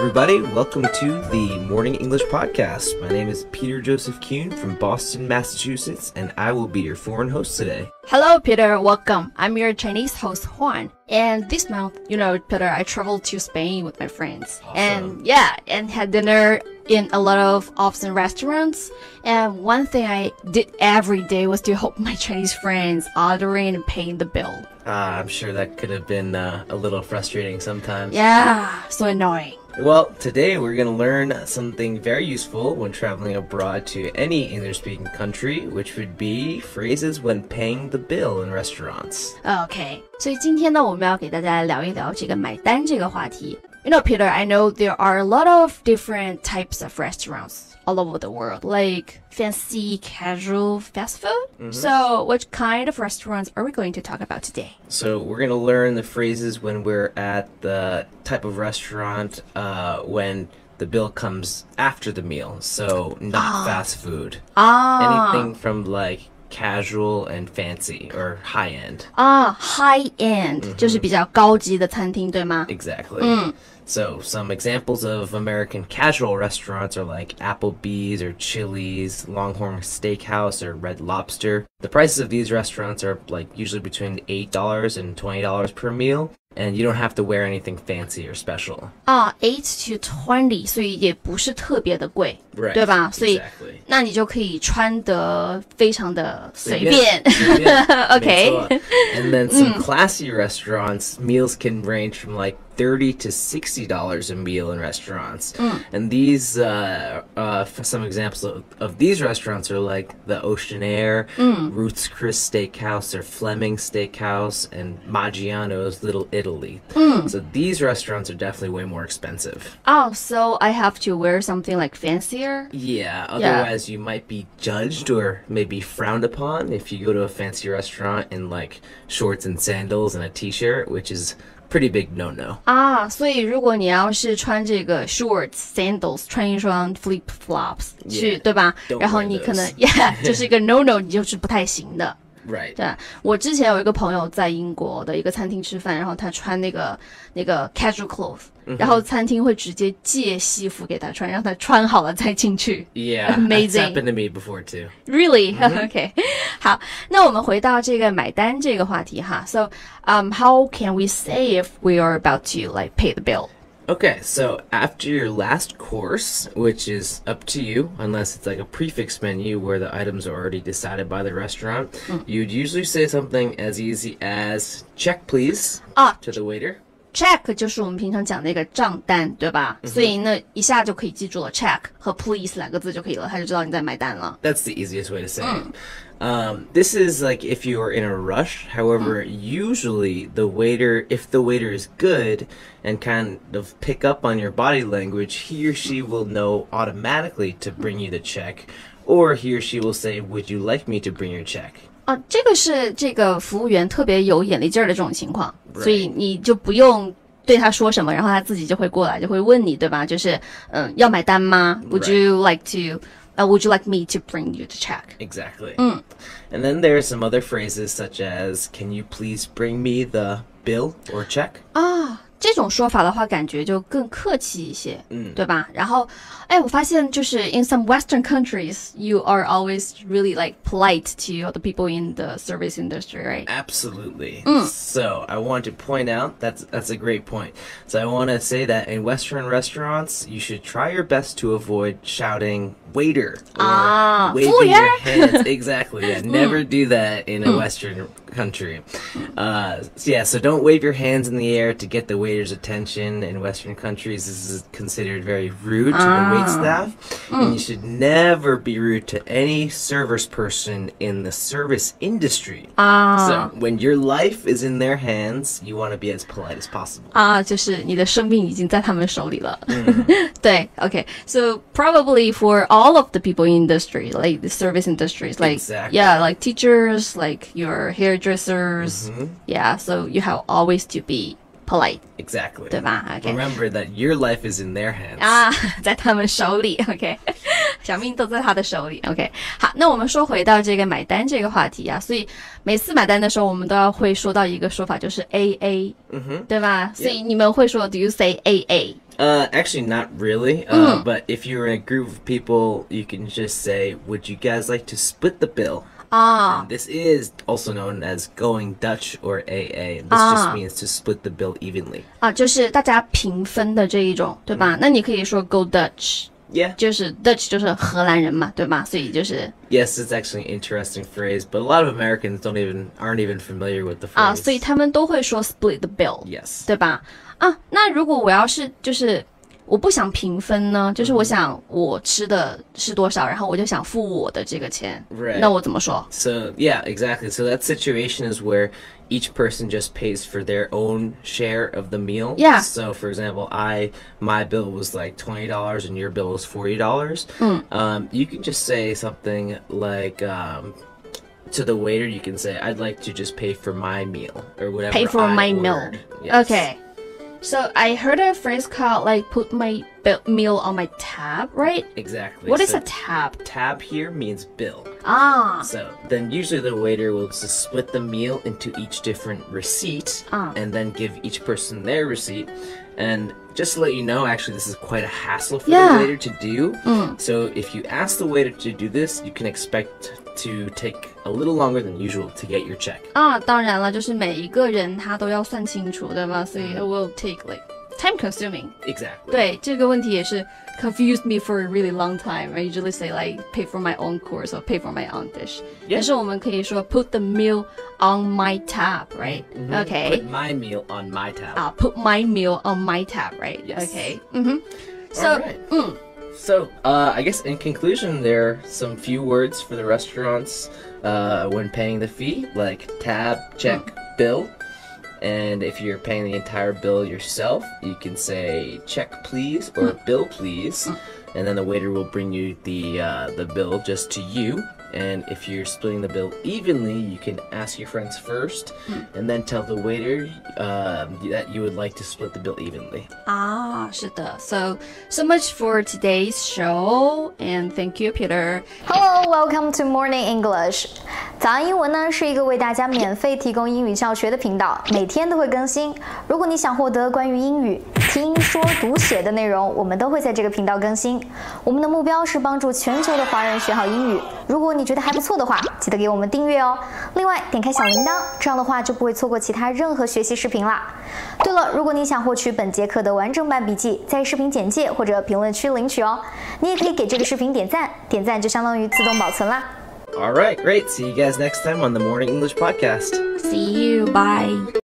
everybody. Welcome to the Morning English Podcast. My name is Peter Joseph Kuhn from Boston, Massachusetts, and I will be your foreign host today. Hello, Peter. Welcome. I'm your Chinese host, Juan. And this month, Peter, I traveled to Spain with my friends. Awesome. And had dinner in a lot of awesome restaurants. And one thing I did every day was to help my Chinese friends ordering and paying the bill. I'm sure that could have been a little frustrating sometimes. Yeah, so annoying. Well, today we're going to learn something very useful when traveling abroad to any English-speaking country, which would be phrases when paying the bill in restaurants. Okay, 所以今天呢，我们要给大家聊一聊这个买单这个话题。Peter, I know there are a lot of different types of restaurants all over the world, like fancy, casual, fast food. So what kind of restaurants are we going to talk about today? So we're going to learn the phrases when we're at the type of restaurant when the bill comes after the meal. So not fast food. Anything from like casual and fancy or high end. High end 就是比较高级的餐厅，对吗？ Exactly. So some examples of American casual restaurants are like Applebee's or Chili's, Longhorn Steakhouse or Red Lobster. The prices of these restaurants are like usually between $8 and $20 per meal. And you don't have to wear anything fancy or special. 8 to 20, 所以也不是特别的贵， Right, 对吧？ 所以 exactly. 那你就可以穿得非常的随便。Okay. Okay. And then some classy restaurants, meals can range from like $30 to $60 a meal in restaurants. And these, some examples of these restaurants are like the Ocean Air, Ruth's Chris Steakhouse, or Fleming Steakhouse, and Maggiano's Little Italy. So these restaurants are definitely way more expensive. Oh, so I have to wear something like fancier? Yeah, otherwise you might be judged or maybe frowned upon if you go to a fancy restaurant in like shorts and sandals and a t-shirt, which is pretty big no-no. 所以如果你要是穿这个 shorts, sandals, 穿一双 flip flops 去，对吧？然后你可能就是一个 no-no， 你就是不太行的。Right. 对，我之前有一个朋友在英国的一个餐厅吃饭，然后他穿那个 casual clothes，然后餐厅会直接借西服给他穿，让他穿好了再进去。Yeah, amazing. That's happened to me before too. Really? Okay. 好，那我们回到这个买单这个话题哈。So, how can we say if we are about to like pay the bill? Okay, so after your last course, which is up to you, unless it's like a prefix menu where the items are already decided by the restaurant, you'd usually say something as easy as check please to the waiter. Check 就是我们平常讲那个账单，对吧？所以那一下就可以记住了 check 和 please 两个字就可以了，他就知道你在买单了。That's the easiest way to say it. This is like if you are in a rush. However, usually if the waiter is good and kind of pick up on your body language, he or she will know automatically to bring you the check, or he or she will say, "Would you like me to bring your check?" 这个是这个服务员特别有眼力劲儿的这种情况，所以你就不用对他说什么，然后他自己就会过来，就会问你，对吧？就是要买单吗？ Would you like me to bring you the check? Exactly. And then there are some other phrases such as, "Can you please bring me the bill or check?" 这种说法的话，感觉就更客气一些，对吧？然后，我发现就是 in some Western countries, you are always really like polite to the people in the service industry, right? Absolutely. So I want to point out that's a great point. So I want to say that in Western restaurants, you should try your best to avoid shouting waiter or waving your hands. Exactly. Yeah, never do that in a Western country. So don't wave your hands in the air to get the waiter's attention. In Western countries, this is considered very rude to the wait staff. And you should never be rude to any service person in the service industry. So when your life is in their hands, you want to be as polite as possible. 就是你的生命已经在他们手里了。对 okay. So probably for all of the people in industry, like the service industries, like exactly. like teachers, like your hairdressers. Yeah, so you have always to be polite. Exactly. 对吧 Okay. Remember that your life is in their hands. 在他们手里 OK 小命都在他的手里 OK 好，那我们说回到这个买单这个话题啊，所以每次买单的时候我们都要会说到一个说法，就是 AA 对吧？所以你们会说 Do you say AA? Actually, not really. But if you're in a group of people, you can just say, "Would you guys like to split the bill?" And this is also known as going Dutch or AA. This just means to split the bill evenly. 就是大家平分的这一种，对吧？那你可以说 go Dutch。Yeah. 就是 Dutch 就是荷兰人嘛，对吧？所以就是 Yes, it's actually an interesting phrase, but a lot of Americans aren't even familiar with the phrase. 所以他们都会说 split the bill. Yes. 对吧？那如果我要是就是我不想平分呢，就是我想我吃的是多少，然后我就想付我的这个钱， Right. 那我怎么说？ So, yeah, exactly. So that situation is where each person just pays for their own share of the meal. Yeah. So, for example, my bill was like $20 and your bill was $40. You can just say something like, to the waiter, you can say, "I'd like to just pay for my meal," or whatever. Pay for my meal. ordered. Yes. Okay. So I heard a phrase called like put my meal on my tab, right? Exactly. What is So a tab? tab here means bill. So then usually the waiter will just split the meal into each different receipt and then give each person their receipt. And just to let you know, actually, this is quite a hassle for the waiter to do. So if you ask the waiter to do this, you can expect to take a little longer than usual to get your check. 当然了，就是每一个人他都要算清楚，对吧？所以 it will take like time consuming. Exactly. 对，这个问题也是 confused me for a really long time. I usually say like pay for my own course or pay for my own dish. 但是我们可以说 put the meal on my tab, right? Okay. Put my meal on my tab. Put my meal on my tab, right? Yes. Okay. So, All right. So, I guess in conclusion, there are some few words for the restaurants when paying the fee, like tab, check, bill. And if you're paying the entire bill yourself, you can say check please or bill please. And then the waiter will bring you the bill just to you. And if you're splitting the bill evenly, you can ask your friends first and then tell the waiter that you would like to split the bill evenly. 是的. So much for today's show, and thank you, Peter. Hello, welcome to Morning English. 早安英文呢是一个为大家免费提供英语教学的频道，每天都会更新。如果你想获得关于英语听说读写的内容，我们都会在这个频道更新。我们的目标是帮助全球的华人学好英语。如果你觉得还不错的话，记得给我们订阅哦。另外，点开小铃铛，这样的话就不会错过其他任何学习视频啦。对了，如果你想获取本节课的完整版笔记，在视频简介或者评论区领取哦。你也可以给这个视频点赞，点赞就相当于自动保存啦。All right, great. See you guys next time on the Morning English Podcast. See you. Bye.